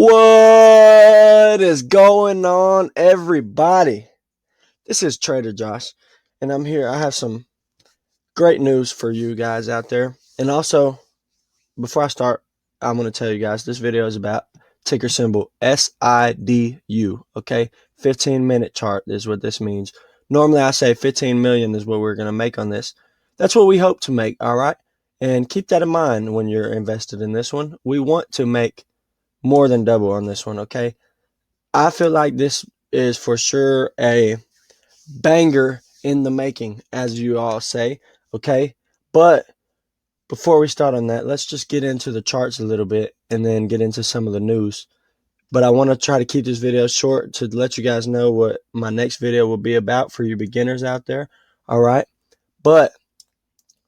What is going on, everybody? This is Trader Josh, and I'm here. I have some great news for you guys out there. And also, before I start, I'm going to tell you guys this video is about ticker symbol SIDU, okay? 15-minute chart is what this means. Normally, I say 15 million is what we're going to make on this. That's what we hope to make, all right? And keep that in mind when you're invested in this one. We want to make more than double on this one, okay? I feel like this is for sure a banger in the making, as you all say, okay? But before we start on that, let's just get into the charts a little bit and then get into some of the news. But I want to try to keep this video short to let you guys know what my next video will be about for you beginners out there, all right? But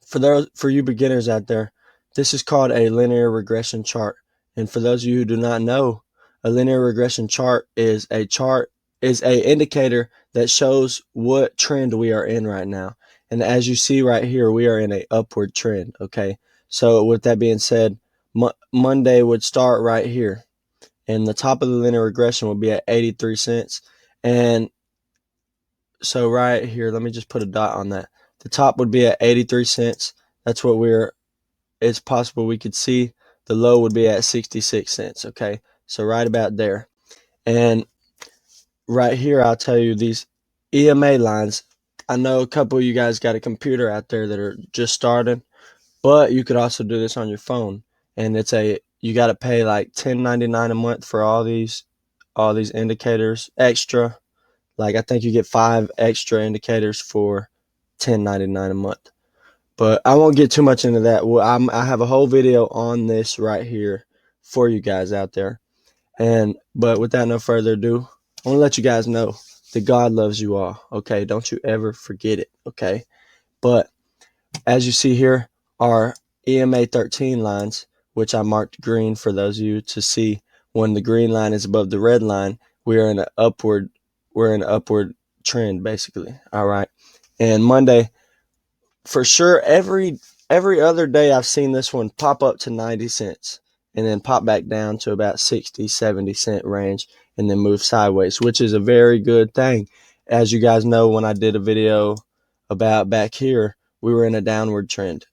for you beginners out there, this is called a linear regression chart. And for those of you who do not know, a linear regression chart is a indicator that shows what trend we are in right now. And as you see right here, we are in a upward trend, okay? So with that being said, Monday would start right here. And the top of the linear regression will be at 83 cents. And so right here, let me just put a dot on that. The top would be at 83 cents. That's what it's possible we could see. The low would be at 66 cents, okay? So right about there. And right here, I'll tell you these EMA lines. I know a couple of you guys got a computer out there that are just starting, but you could also do this on your phone. And you got to pay like $10.99 a month for all these indicators extra. Like I think you get 5 extra indicators for $10.99 a month. But I won't get too much into that. Well, I have a whole video on this right here for you guys out there. But without no further ado, I want to let you guys know that God loves you all. Okay, don't you ever forget it. Okay, but as you see here are EMA 13 lines, which I marked green for those of you to see. When the green line is above the red line, we're in an upward trend basically. All right, and Monday. For sure, every other day I've seen this one pop up to 90 cents and then pop back down to about 60, 70 cent range and then move sideways, which is a very good thing. As you guys know, when I did a video about back here, we were in a downward trend,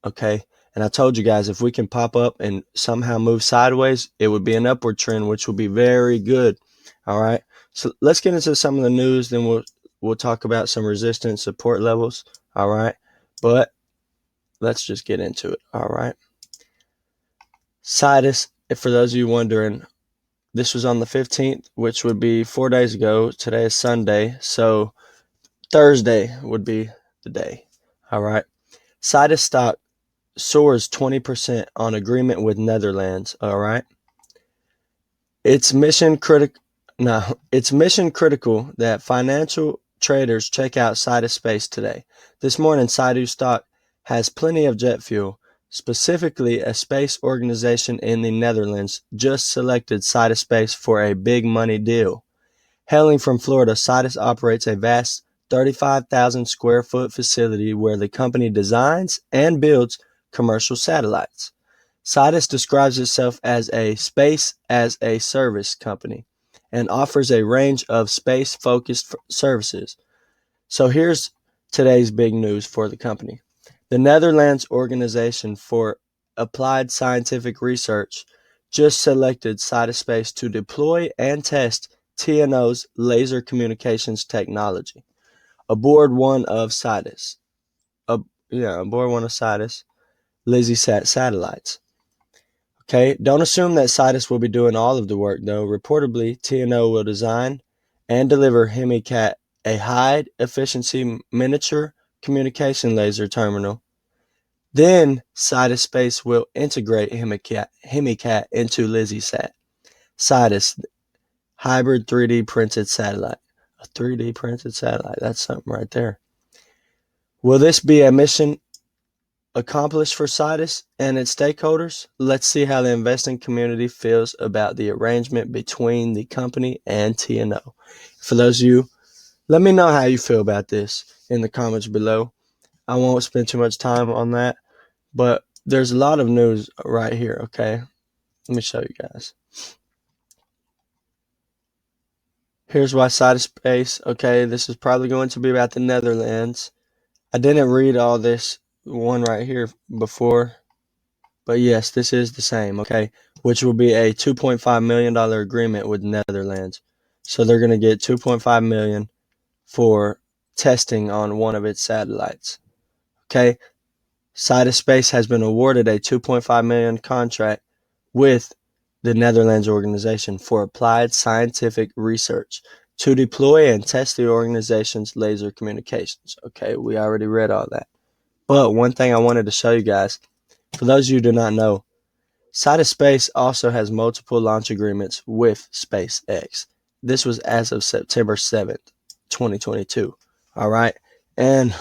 okay? And I told you guys if we can pop up and somehow move sideways, it would be an upward trend, which will be very good, all right? So let's get into some of the news, then we'll talk about some resistance support levels, all right? But let's just get into it, all right? Sidus, for those of you wondering, this was on the 15th, which would be 4 days ago. Today is Sunday, so Thursday would be the day, all right? Sidus stock soars 20% on agreement with Netherlands, all right? It's mission critical that financial traders check out Sidus Space today. This morning, SIDU stock has plenty of jet fuel. Specifically, a space organization in the Netherlands just selected Sidus Space for a big money deal. Hailing from Florida, Sidus operates a vast 35,000 square foot facility where the company designs and builds commercial satellites. Sidus describes itself as a space as a service company and offers a range of space-focused services. So here's today's big news for the company. The Netherlands Organization for Applied Scientific Research just selected Sidus Space to deploy and test TNO's laser communications technology aboard one of Sidus. Aboard one of Sidus LizzieSat satellites. Okay, don't assume that Sidus will be doing all of the work, though. Reportedly, TNO will design and deliver HemiCat, a high-efficiency miniature communication laser terminal. Then, Sidus Space will integrate HemiCat into LizzieSat. Sidus, hybrid 3D printed satellite. A 3D printed satellite, that's something right there. Will this be a mission accomplished for Sidus and its stakeholders? Let's see how the investing community feels about the arrangement between the company and TNO. For those of you, let me know how you feel about this in the comments below. I won't spend too much time on that, but there's a lot of news right here, okay? Let me show you guys. Here's why sidus space. Okay, this is probably going to be about the Netherlands. I didn't read all this one right here before, but yes, this is the same, okay, which will be a $2.5 million agreement with Netherlands. So they're going to get $2.5 million for testing on one of its satellites. Okay, Sidus Space has been awarded a $2.5 million contract with the Netherlands organization for applied scientific research to deploy and test the organization's laser communications. Okay, we already read all that. But one thing I wanted to show you guys, for those of you who do not know, Sidus Space also has multiple launch agreements with SpaceX. This was as of September 7th, 2022. All right. And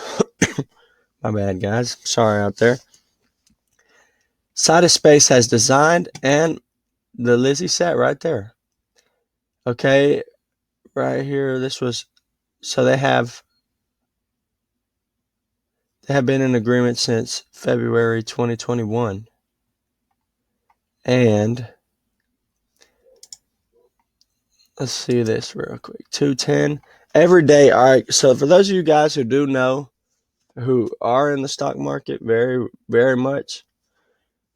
my bad, guys. Sorry out there. Sidus Space has designed, and the Lizzie sat right there. Okay. Right here. This was, so they have been in agreement since February 2021. And let's see this real quick. 210 every day. All right. So for those of you guys who do know, who are in the stock market very, very much,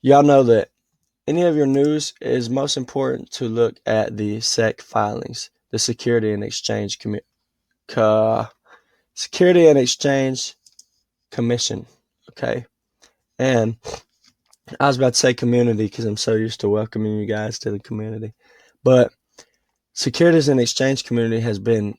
y'all know that any of your news is most important to look at the SEC filings, the Security and Exchange Security and Exchange Commission. Okay. And I was about to say community because I'm so used to welcoming you guys to the community. But Securities and Exchange Community has been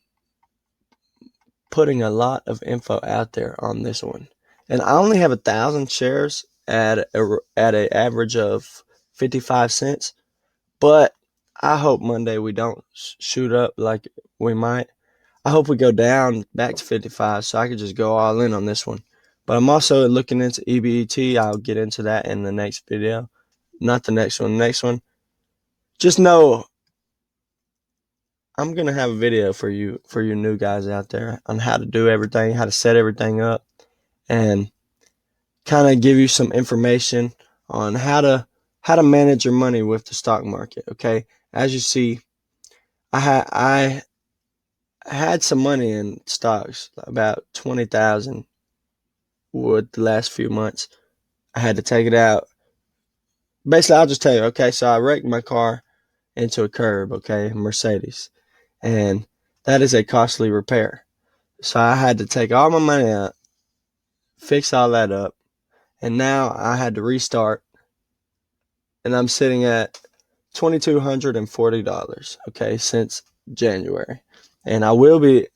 putting a lot of info out there on this one. And I only have 1,000 shares at a average of 55 cents. But I hope Monday we don't shoot up like we might. I hope we go down back to 55 so I could just go all in on this one. But I'm also looking into EBET. I'll get into that in the next video. Not the next one. The next one. Just know I'm going to have a video for you new guys out there on how to do everything, how to set everything up, and kind of give you some information on how to manage your money with the stock market. Okay, as you see, I had some money in stocks, about 20,000 with the last few months. I had to take it out. Basically, I'll just tell you. Okay, so I wrecked my car into a curb. Okay, Mercedes, and that is a costly repair. So I had to take all my money out, fix all that up, and now I had to restart, and I'm sitting at $2,240, okay, since January. And I will be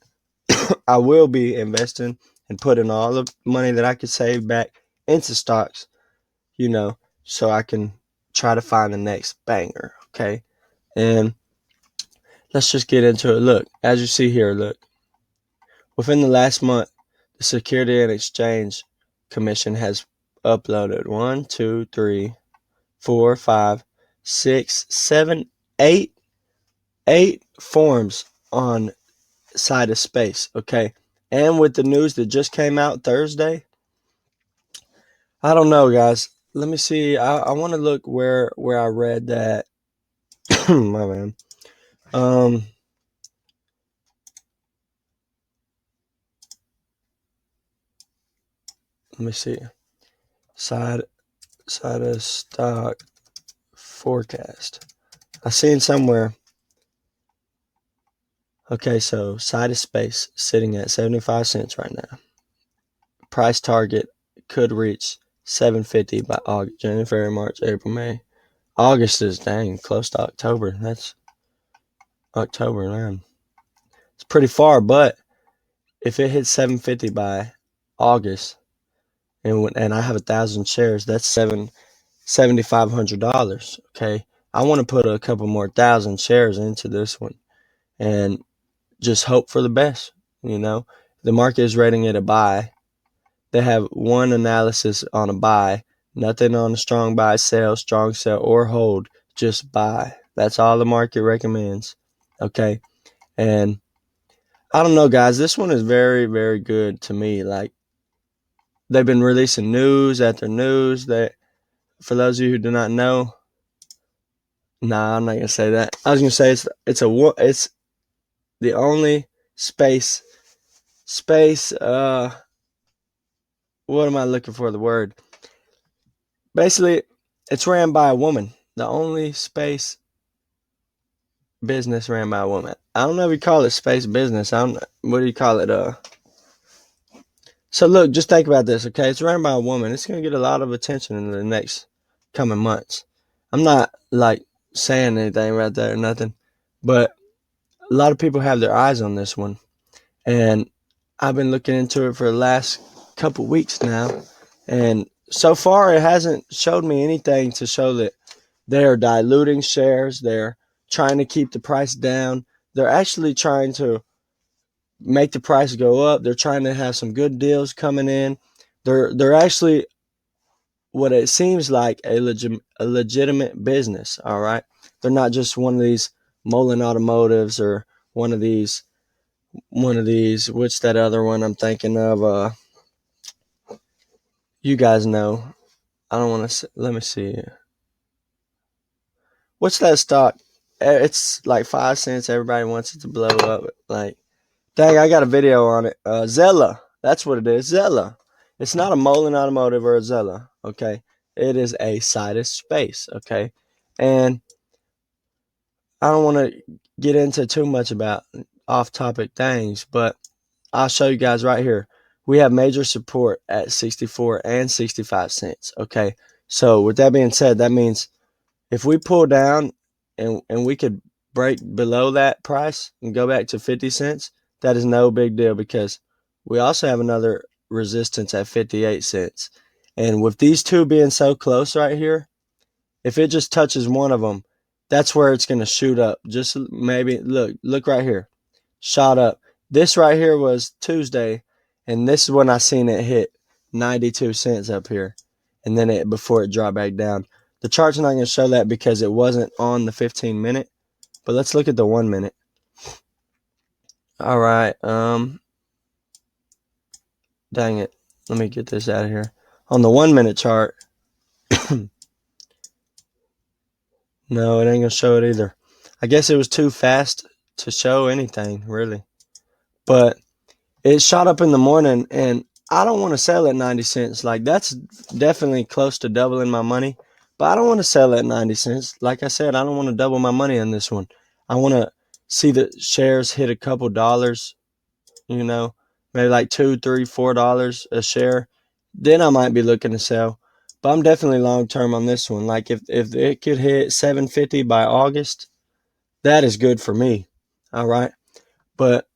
investing and putting all the money that I could save back into stocks, so I can try to find the next banger, okay? And let's just get into it. Look, as you see here, look. Within the last month, the Security and Exchange Commission has uploaded 1, 2, 3, 4, 5, 6, 7, 8 forms on Sidus Space, okay? And with the news that just came out Thursday, I don't know, guys. Let me see. I want to look where I read that. My man. Let me see. Sidus stock forecast. I seen somewhere. Okay, so Sidus Space sitting at 75 cents right now. Price target could reach 750 by August, January, February, March, April, May. August is dang close to October. That's October, man. It's pretty far, but if it hits 750 by August, and I have 1,000 shares, that's $7,500. Okay, I want to put a couple more 1,000 shares into this one, and just hope for the best. The market is rating it a buy. They have one analysis on a buy, nothing on a strong buy, strong sell, or hold. Just buy. That's all the market recommends. Okay, and I don't know, guys. This one is very, very good to me. Like, they've been releasing news after news. That, for those of you who do not know, nah, I'm not gonna say that. I was gonna say it's the only space, what am I looking for, the word? Basically, it's ran by a woman. The only space business ran by a woman. I don't know if you call it space business. I don't, what do you call it? So look, just think about this, okay? It's ran by a woman. It's gonna get a lot of attention in the next coming months. I'm not like saying anything right there or nothing, but a lot of people have their eyes on this one, and I've been looking into it for the last couple weeks now, and so far it hasn't showed me anything to show that they're diluting shares. They're trying to keep the price down. They're actually trying to make the price go up. They're trying to have some good deals coming in. They're actually what it seems like a legitimate business. All right, they're not just one of these Mullen Automotives or one of these What's that other one I'm thinking of? You guys know. I don't want to. Let me see. What's that stock? It's like 5 cents. Everybody wants it to blow up. Like, dang, I got a video on it. Zella. That's what it is. Zella. It's not a Mullen Automotive or a Zella. Okay. It is a Sidus Space. Okay. And I don't want to get into too much about off-topic things, but I'll show you guys right here. We have major support at 64 and 65 cents. Okay. So with that being said, that means if we pull down and we could break below that price and go back to 50 cents, that is no big deal because we also have another resistance at 58 cents. And with these two being so close right here, if it just touches one of them, that's where it's going to shoot up. Just maybe look right here. Shot up. This right here was Tuesday, and this is when I seen it hit 92 cents up here. And then before it dropped back down. The chart's not going to show that because it wasn't on the 15-minute. But let's look at the 1 minute. All right. Dang it. Let me get this out of here. On the 1 minute chart, no, it ain't going to show it either. I guess it was too fast to show anything, really. But it shot up in the morning, and I don't want to sell at 90 cents. Like, that's definitely close to doubling my money. But I don't want to sell at 90 cents. Like I said, I don't want to double my money on this one. I want to see the shares hit a couple dollars, maybe like $2, $3, $4 a share. Then I might be looking to sell. But I'm definitely long term on this one. Like if it could hit 750 by August, that is good for me. All right. But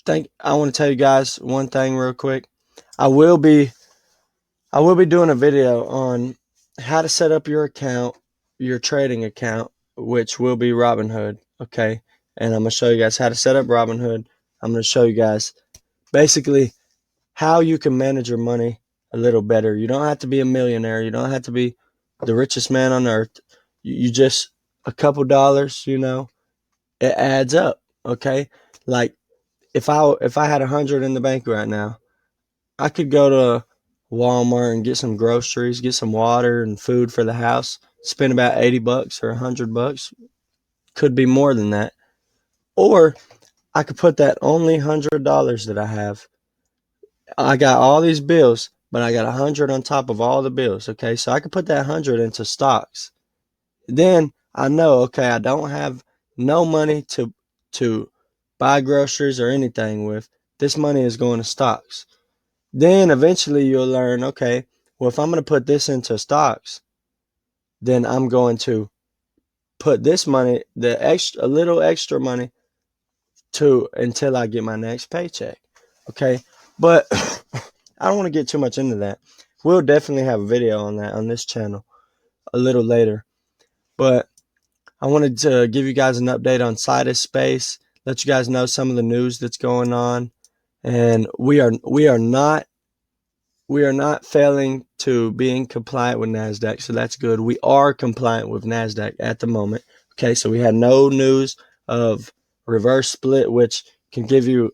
I want to tell you guys one thing real quick. I will be doing a video on how to set up your account, your trading account, which will be Robinhood. Okay. And I'm going to show you guys how to set up Robinhood. I'm going to show you guys basically how you can manage your money a little better. You don't have to be a millionaire. You don't have to be the richest man on earth. You just a couple dollars, it adds up. Okay. Like if I had 100 in the bank right now, I could go to Walmart and get some groceries, get some water and food for the house, spend about $80 or $100. Could be more than that. Or I could put that only $100 that I have. I got all these bills, but I got 100 on top of all the bills. Okay, so I could put that 100 into stocks. Then I know, okay, I don't have no money to buy groceries or anything with. This money is going to stocks. Then eventually you'll learn, okay, well, if I'm going to put this into stocks, then I'm going to put this money, a little extra money until I get my next paycheck. Okay. But I don't want to get too much into that. We'll definitely have a video on that on this channel a little later. But I wanted to give you guys an update on Sidus Space, let you guys know some of the news that's going on. And we are not failing to being compliant with NASDAQ, so that's good. We are compliant with NASDAQ at the moment. Okay, so we had no news of reverse split, which can give you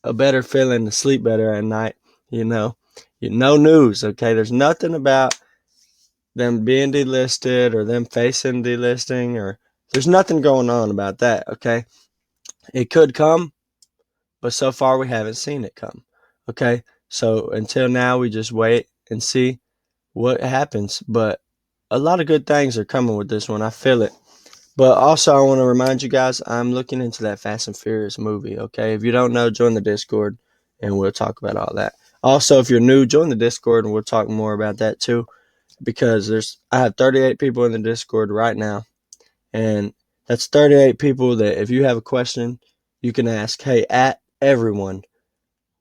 a better feeling to sleep better at night. No news. Okay, there's nothing about them being delisted or them facing delisting, or there's nothing going on about that. Okay, It could come, but so far we haven't seen it come. Okay, so until now we just wait and see what happens. But a lot of good things are coming with this one. I feel it. But also, I want to remind you guys, I'm looking into that Fast and Furious movie. Okay, if you don't know, join the Discord, and we'll talk about all that. Also, if you're new, join the Discord, and we'll talk more about that too. Because I have 38 people in the Discord right now, and that's 38 people that if you have a question, you can ask. Hey, at everyone,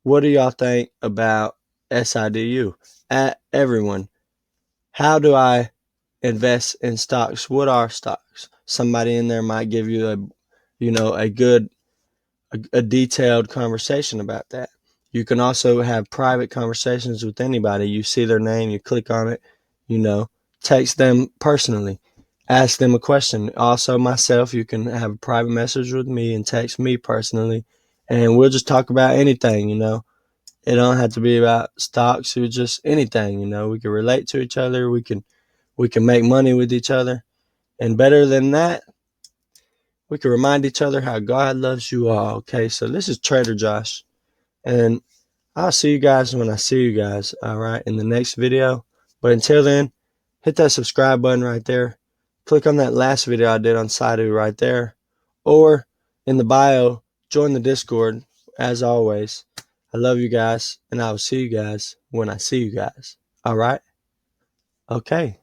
what do y'all think about SIDU? At everyone, how do I invest in stocks? What are stocks? Somebody in there might give you a good, a detailed conversation about that. You can also have private conversations with anybody. You see their name, you click on it, text them personally, ask them a question. Also, myself, you can have a private message with me and text me personally, and we'll just talk about anything. It don't have to be about stocks or just anything. We can relate to each other. We can make money with each other. And better than that, we can remind each other how God loves you all. Okay, so this is Trader Josh. And I'll see you guys when I see you guys, all right, in the next video. But until then, hit that subscribe button right there. Click on that last video I did on SIDU right there. Or in the bio, join the Discord. As always, I love you guys, and I will see you guys when I see you guys. All right? Okay.